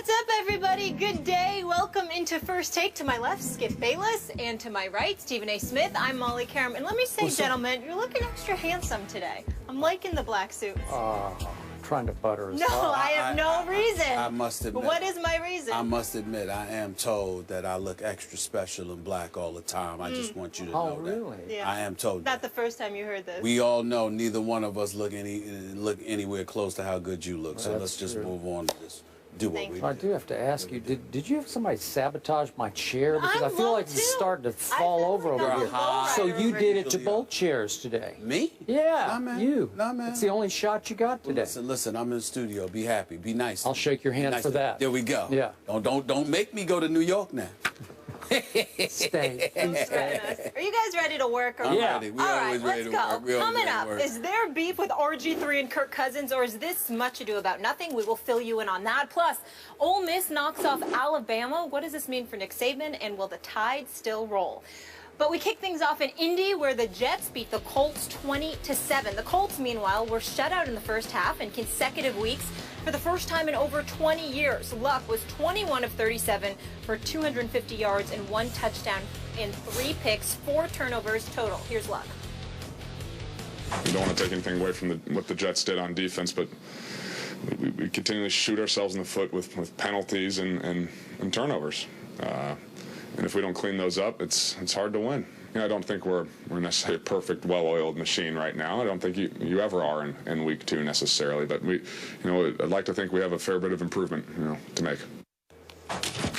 What's up, everybody? Good day. Welcome into First Take. To my left, Skip Bayless, and to my right, Stephen A. Smith. I'm Molly Karam. And let me say, gentlemen, you're looking extra handsome today. I'm liking the black suits. Trying to butter us. No, I have no reason. I must admit. But what is my reason? I must admit, I am told that I look extra special in black all the time. I just want you to know that. Oh, really? Yeah. I am told Not that. the first time you heard this. We all know neither one of us look anywhere close to how good you look. So let's just move on to this. Do what we do. I do have to ask you, did you have somebody sabotage my chair? Because I feel like it's starting to fall over here. So you did it to both chairs today. Me? Yeah, Nah, man. you. Nah, man. It's the only shot you got today. Listen, I'm in the studio. Be happy. Be nice. I'll shake your hand for that. There we go. Yeah. Don't make me go to New York now. Stay. Please stay. Are you guys ready to work? Or I'm Yeah. ready. We All always right, ready let's to go. work. We always Coming ready to up, work. is there beef with RG3 and Kirk Cousins, or is this much ado about nothing? We will fill you in on that. Plus, Ole Miss knocks off Alabama. What does this mean for Nick Saban, and will the Tide still roll? But we kick things off in Indy, where the Jets beat the Colts 20-7. The Colts, meanwhile, were shut out in the first half in consecutive weeks for the first time in over 20 years. Luck was 21 of 37 for 250 yards and 1 touchdown and 3 picks, 4 turnovers total. Here's Luck. We don't want to take anything away from what the Jets did on defense, but we continually shoot ourselves in the foot with penalties and turnovers. And if we don't clean those up, it's hard to win. I don't think we're necessarily a perfect, well-oiled machine right now. I don't think you ever are in week 2 necessarily. But I'd like to think we have a fair bit of improvement, to make.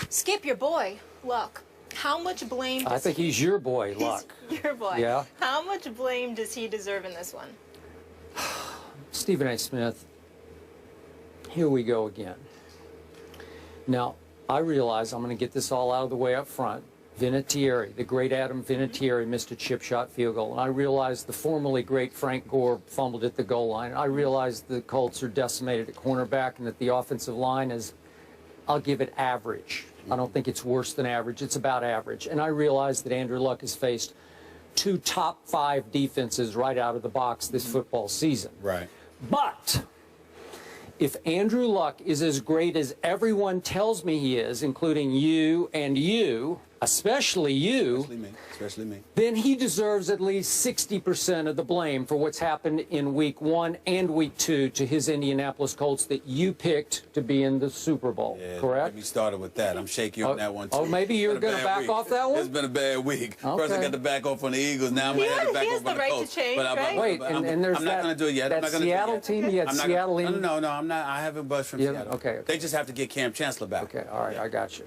Skip, your boy, Luck. How much blame does I think he's your boy, Luck. Your boy. Yeah. How much blame does he deserve in this one? Stephen A. Smith, here we go again. Now, I realize I'm going to get this all out of the way up front. Vinatieri, the great Adam Vinatieri, missed a chip shot field goal. And I realize the formerly great Frank Gore fumbled at the goal line. I realize the Colts are decimated at cornerback and that the offensive line is, I'll give it average. I don't think it's worse than average. It's about average. And I realize that Andrew Luck has faced 2 top 5 defenses right out of the box this football season. Right. But if Andrew Luck is as great as everyone tells me he is, including you and you, especially you, Especially me. then he deserves at least 60% of the blame for what's happened in week 1 and week 2 to his Indianapolis Colts that you picked to be in the Super Bowl, Yeah, correct? Get me started with that. I'm shaky on that one, too. Oh, maybe you're going to back off that one? It's been a bad week. Okay. First I got to back off on the Eagles. Now I'm going to have to back He has off on the right the to Colts. change, right? Wait, and there's I'm not going to do it yet. that I'm not gonna Seattle do it team? yet. You had I'm not Seattle gonna, in? No, I'm not. I haven't budged from Seattle. Okay. They just have to get Cam Chancellor back. Okay, all right, I got you.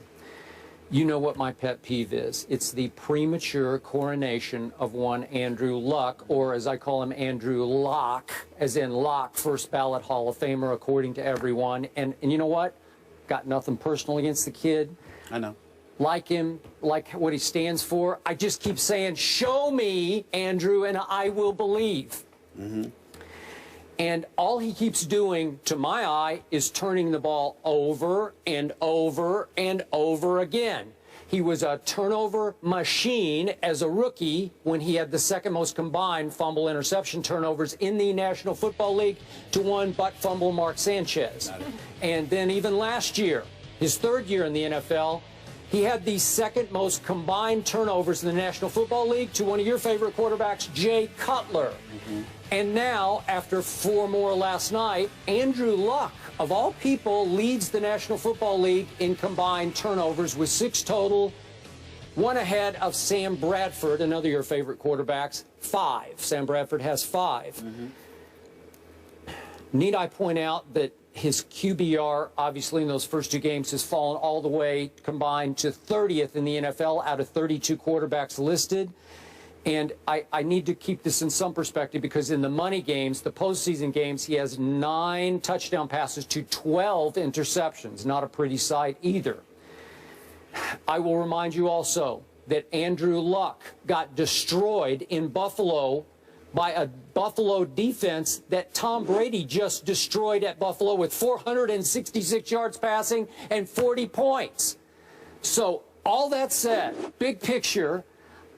You know what my pet peeve is. It's the premature coronation of one Andrew Luck, or as I call him, Andrew Locke, as in Locke, first ballot Hall of Famer, according to everyone. And you know what? Got nothing personal against the kid. I know. Like him, like what he stands for. I just keep saying, show me, Andrew, and I will believe. Mm-hmm. And all he keeps doing, to my eye, is turning the ball over and over and over again. He was a turnover machine as a rookie when he had the second most combined fumble interception turnovers in the National Football League to one butt fumble Mark Sanchez. And then even last year, his 3rd year in the NFL, he had the second most combined turnovers in the National Football League to one of your favorite quarterbacks, Jay Cutler. Mm-hmm. And now, after 4 more last night, Andrew Luck, of all people, leads the National Football League in combined turnovers with 6 total, 1 ahead of Sam Bradford, another of your favorite quarterbacks, 5. Sam Bradford has 5. Mm-hmm. Need I point out that his QBR, obviously, in those first 2 games has fallen all the way combined to 30th in the NFL out of 32 quarterbacks listed. And I need to keep this in some perspective because in the money games, the postseason games, he has 9 touchdown passes to 12 interceptions. Not a pretty sight either. I will remind you also that Andrew Luck got destroyed in Buffalo by a Buffalo defense that Tom Brady just destroyed at Buffalo with 466 yards passing and 40 points. So all that said, big picture,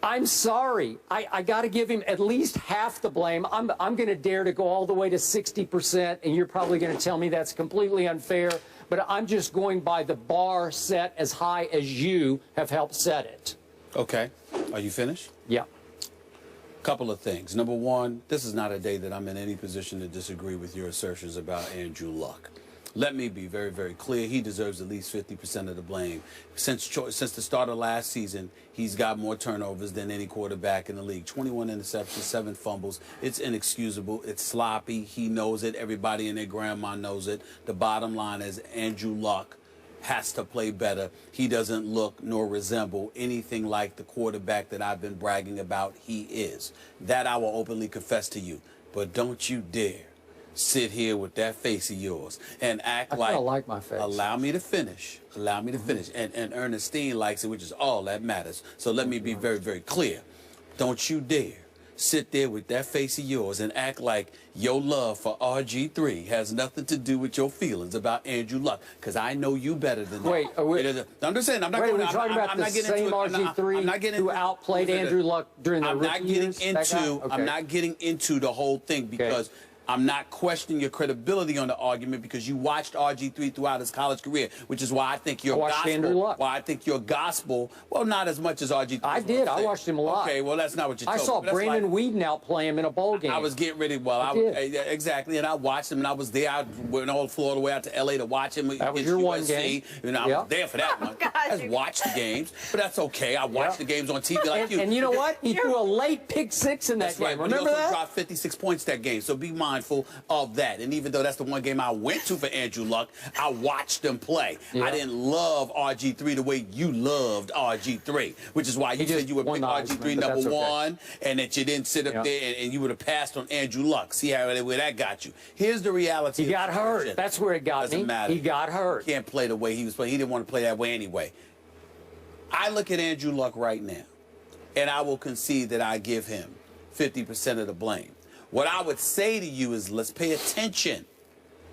I'm sorry. I got to give him at least half the blame. I'm going to dare to go all the way to 60%, and you're probably going to tell me that's completely unfair. but I'm just going by the bar set as high as you have helped set it. Okay. Are you finished? Yeah. Couple of things. Number one, this is not a day that I'm in any position to disagree with your assertions about Andrew Luck. Let me be very, very clear. He deserves at least 50% of the blame. Since the start of last season, he's got more turnovers than any quarterback in the league. 21 interceptions, 7 fumbles. It's inexcusable. It's sloppy. He knows it. Everybody and their grandma knows it. The bottom line is Andrew Luck has to play better. He doesn't look nor resemble anything like the quarterback that I've been bragging about he is. That I will openly confess to you. But don't you dare sit here with that face of yours and act I like my face. Allow me to finish. Allow me to finish. And Ernestine likes it, which is all that matters. So let me be very, very clear. Don't you dare sit there with that face of yours and act like your love for RG3 has nothing to do with your feelings about Andrew Luck, because I know you better than that. Wait, I'm just saying, I'm not wait, going we're talking about the same RG3 who outplayed Andrew Luck during the rookie years? I'm not getting into the whole thing because I'm not questioning your credibility on the argument, because you watched RG3 throughout his college career, which is why I think your gospel, well, not as much as RG3. I did. I watched him a lot. Okay, well, that's not what you told me. I saw Brandon Whedon outplay him in a bowl game. I was getting ready. Well, exactly, and I watched him, and I was there. I went all the way out to L.A. to watch him. That was your one game. And I was there for that one. I just watched the games, but that's okay. I watched the games on TV like you. And you know what? He threw a late pick 6 in that game. Remember that? He also dropped 56 points that game, so be mindful of that. And even though that's the one game I went to for Andrew Luck, I watched him play. I didn't love RG3 the way you loved RG3, which is why you said you would pick RG3 number 1 and that you didn't sit up there and you would have passed on Andrew Luck. See where that got you. Here's the reality. He got hurt. That's where it got me. Doesn't matter. He got hurt. He can't play the way he was playing. He didn't want to play that way anyway. I look at Andrew Luck right now, and I will concede that I give him 50% of the blame. What I would say to you is let's pay attention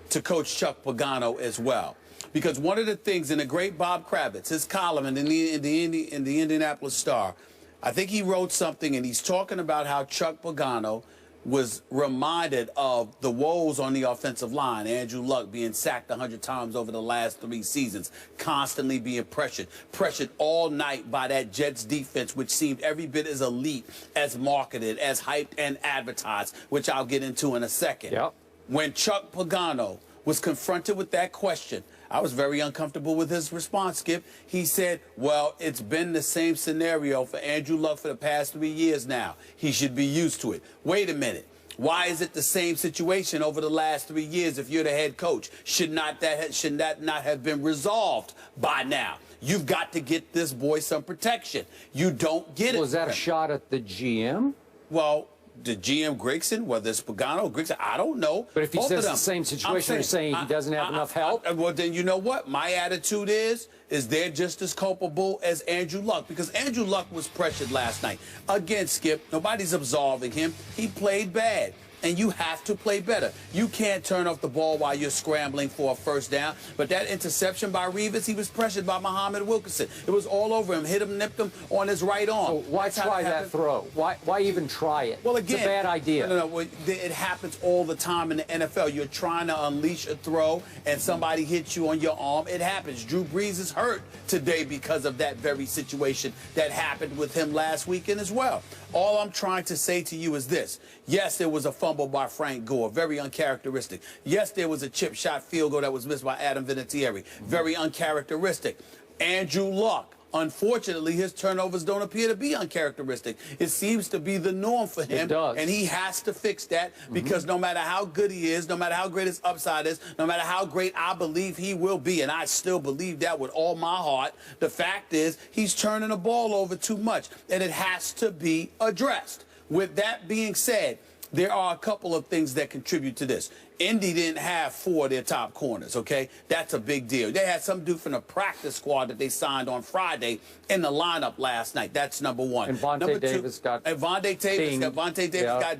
to Coach Chuck Pagano as well. Because one of the things in the great Bob Kravitz, his column in the Indianapolis Star, I think he wrote something, and he's talking about how Chuck Pagano was reminded of the woes on the offensive line. Andrew Luck being sacked 100 times over the last 3 seasons, constantly being pressured all night by that Jets defense, which seemed every bit as elite, as marketed, as hyped and advertised, which I'll get into in a second. Yep. When Chuck Pagano was confronted with that question, I was very uncomfortable with his response, Skip. He said, well, it's been the same scenario for Andrew Luck for the past 3 years now. He should be used to it. Wait a minute. Why is it the same situation over the last 3 years if you're the head coach? Should that not have been resolved by now? You've got to get this boy some protection. You don't get it. Was that a shot at the GM? Well, the GM Gregson, whether it's Pagano or Gregson, I don't know. But if he says the same situation, you're saying he doesn't have enough help? Well, then you know what? My attitude is they're just as culpable as Andrew Luck, because Andrew Luck was pressured last night. Again, Skip, nobody's absolving him. He played bad. And you have to play better. You can't turn off the ball while you're scrambling for a first down. But that interception by Revis, he was pressured by Muhammad Wilkerson. It was all over him. Hit him, nipped him on his right arm. So why try that throw? Why even try it? Well, again, it's a bad idea. No, it happens all the time in the NFL. You're trying to unleash a throw, and somebody hits you on your arm. It happens. Drew Brees is hurt today because of that very situation that happened with him last weekend as well. All I'm trying to say to you is this. Yes, there was a fumble by Frank Gore, very uncharacteristic. Yes, there was a chip shot field goal that was missed by Adam Vinatieri, very uncharacteristic. Andrew Luck, unfortunately, his turnovers don't appear to be uncharacteristic. It seems to be the norm for him. It does. And he has to fix that, because no matter how good he is, no matter how great his upside is, no matter how great I believe he will be, and I still believe that with all my heart, the fact is he's turning the ball over too much, and it has to be addressed. With that being said, there are a couple of things that contribute to this. Indy didn't have 4 of their top corners, okay? That's a big deal. They had some dude from the practice squad that they signed on Friday in the lineup last night. That's number 1. And Vontae Davis got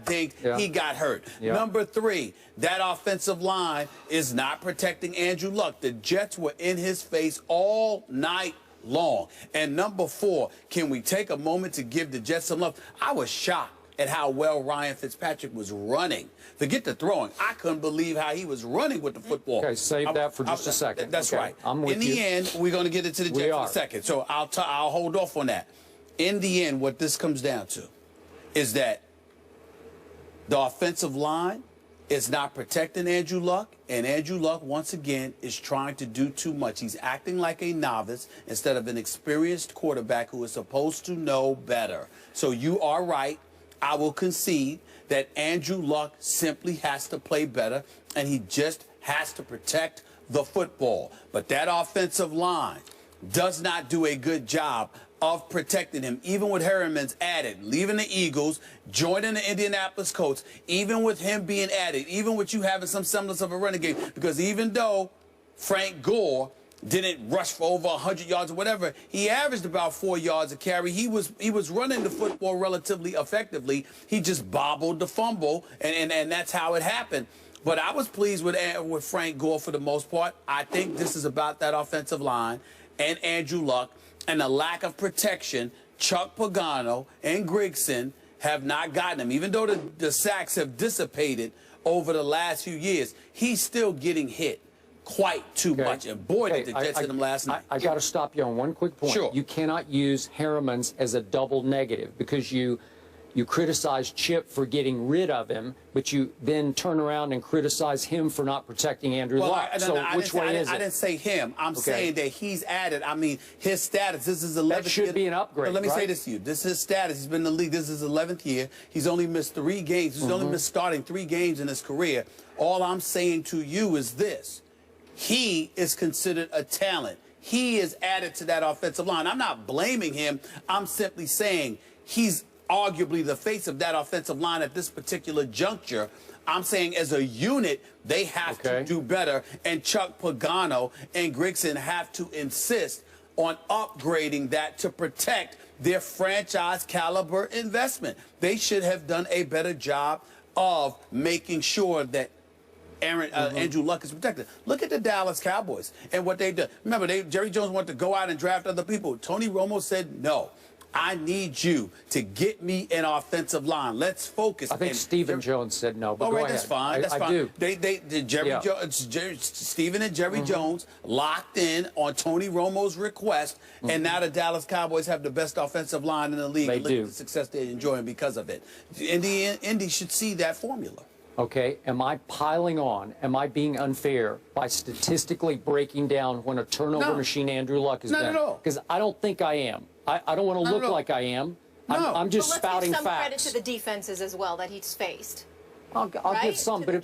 dinged. Yeah. He got hurt. Yeah. Number 3, that offensive line is not protecting Andrew Luck. The Jets were in his face all night long. And number 4, can we take a moment to give the Jets some love? I was shocked at how well Ryan Fitzpatrick was running. Forget the throwing. I couldn't believe how he was running with the football. Okay, save that for just a second. That's okay, right. I'm with in you. the end, we're going to get into the Jets in a second. So I'll hold off on that. In the end, what this comes down to is that the offensive line is not protecting Andrew Luck, and Andrew Luck, once again, is trying to do too much. He's acting like a novice instead of an experienced quarterback who is supposed to know better. So you are right. I will concede that Andrew Luck simply has to play better, and he just has to protect the football. But that offensive line does not do a good job of protecting him, even with Harriman's added, leaving the Eagles, joining the Indianapolis Colts, even with him being added, even with you having some semblance of a running game, because even though Frank Gore didn't rush for over 100 yards or whatever, he averaged about 4 yards a carry. He was running the football relatively effectively. He just bobbled the fumble, and that's how it happened. But I was pleased with Frank Gore for the most part. I think this is about that offensive line and Andrew Luck and the lack of protection. Chuck Pagano and Grigson have not gotten him. Even though the sacks have dissipated over the last few years, he's still getting hit quite too much. And boy, did the Jets hit him last night. I got to stop you on one quick point. Sure. You cannot use Harriman's as a double negative because you criticize Chip for getting rid of him, but you then turn around and criticize him for not protecting Andrew Luck. So which way is it? I didn't say him. I'm saying that he's added. I mean, his status. This is 11th year. That should be an upgrade. Let me say this to you. This is his status. He's been in the league. This is his 11th year. He's only missed 3 games. He's only missed starting 3 games in his career. All I'm saying to you is this. He is considered a talent. He is added to that offensive line. I'm not blaming him. I'm simply saying he's arguably the face of that offensive line at this particular juncture. I'm saying as a unit, they have to do better. And Chuck Pagano and Grigson have to insist on upgrading that to protect their franchise caliber investment. They should have done a better job of making sure that Andrew Luck is protected. Look at the Dallas Cowboys and what they did. Remember, Jerry Jones wanted to go out and draft other people. Tony Romo said, no, I need you to get me an offensive line. Let's focus. I think Stephen Jones said no, but go ahead. That's fine. That's fine. I do. Stephen and Jerry Jones locked in on Tony Romo's request, and now the Dallas Cowboys have the best offensive line in the league. They look do. at the success they're enjoying because of it. Indy should see that formula. Okay, am I piling on? Am I being unfair by statistically breaking down when a turnover machine Andrew Luck has been? Not at all. Because I don't think I am. I don't want to look like I am. No. I'm just spouting let's give some facts. credit to the defenses as well that he's faced. I'll give some, but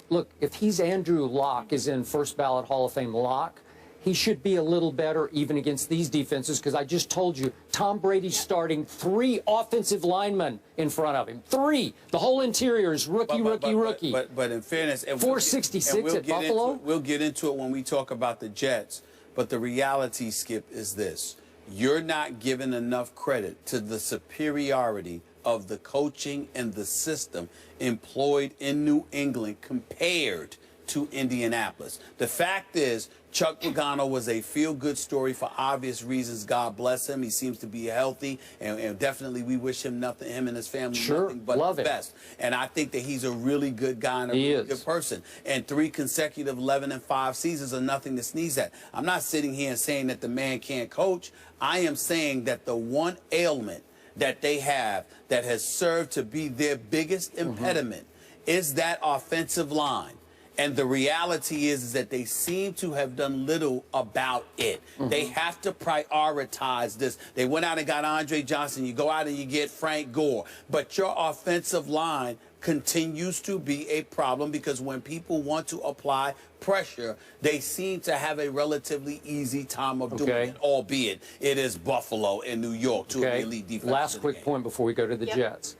look, if he's Andrew Luck, is in first ballot Hall of Fame Luck, he should be a little better even against these defenses, because I just told you, Tom Brady's starting 3 offensive linemen in front of him. 3. The whole interior is rookie. But in fairness, 466 at Buffalo. We'll get into it when we talk about the Jets. But the reality, Skip, is this. You're not giving enough credit to the superiority of the coaching and the system employed in New England compared to Indianapolis. The fact is, Chuck Pagano was a feel-good story for obvious reasons. God bless him. He seems to be healthy, and definitely we wish him him and his family nothing but the best. And I think that he's a really good guy and a really good person. And 3 consecutive 11-5 seasons are nothing to sneeze at. I'm not sitting here and saying that the man can't coach. I am saying that the one ailment that they have that has served to be their biggest impediment is that offensive line. And the reality is that they seem to have done little about it. They have to prioritize this. They went out and got Andre Johnson. You go out and you get Frank Gore. But your offensive line continues to be a problem because when people want to apply pressure, they seem to have a relatively easy time of doing it, albeit it is Buffalo and New York, 2 of the elite defenses. Last quick point before we go to the Jets.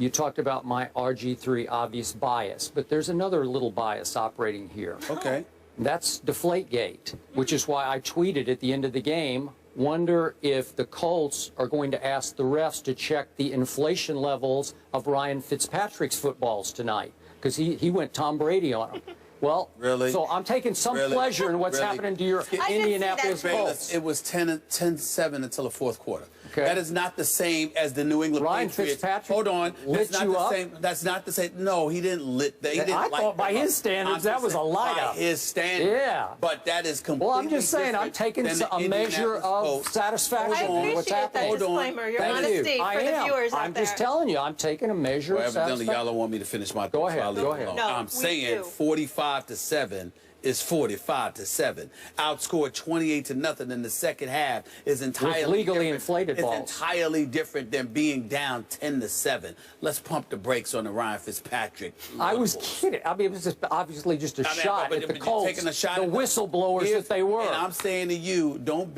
You talked about my RG3 obvious bias, but there's another little bias operating here. Okay. That's Deflategate, which is why I tweeted at the end of the game, wonder if the Colts are going to ask the refs to check the inflation levels of Ryan Fitzpatrick's footballs tonight, because he went Tom Brady on them. Well, Really? so I'm taking some Really? pleasure in what's Really? happening to your I did see Indianapolis that, Colts. It was 10-7 until the fourth quarter. Okay. That is not the same as the New England Ryan Patriots. Fitzpatrick Hold on. lit That's not you the up? same. That's not the same. No, he didn't lit. He didn't I light thought by them his up. standards, that was a light by up. his standards. Yeah. But that is completely Well, I'm just saying, I'm different taking than the a measure Indianapolis of Colts. satisfaction I in what's appreciate that happening. Hold on. disclaimer, your Thank you. honesty I for the am. viewers out I'm there. just telling you, I'm taking a measure Well, of evidently, satisfaction. y'all don't want me to finish my Go thoughts, ahead, so I'll leave go it ahead. alone. No, I'm we saying do. 45-7 is 45-7. Outscored 28-0 in the second half is entirely legally different. inflated it's balls. entirely different than being down 10-7. Let's pump the brakes on the Ryan Fitzpatrick. I was love balls. kidding. I mean, it was just obviously just a I mean, shot but at the you're Colts, taking a shot the at whistleblowers that they were. And I'm saying to you, don't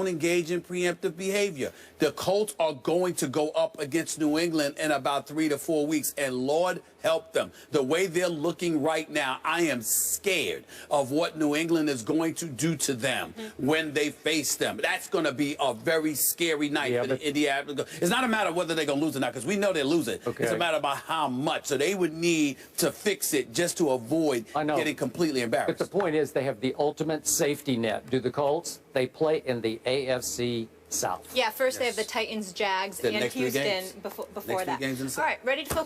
engage in preemptive behavior. The Colts are going to go up against New England in about 3 to 4 weeks, and Lord help them. The way they're looking right now, I am scared of what New England is going to do to them when they face them. That's going to be a very scary night for the Indianapolis. It's not a matter of whether they're going to lose or not, because we know they're losing. Okay. It's a matter about how much. So they would need to fix it just to avoid getting completely embarrassed. But the point is, they have the ultimate safety net. Do the Colts? They play in the AFC South. Yeah, first they have the Titans, Jags, The and next three Houston games. before Next three that. games in the All right, ready to focus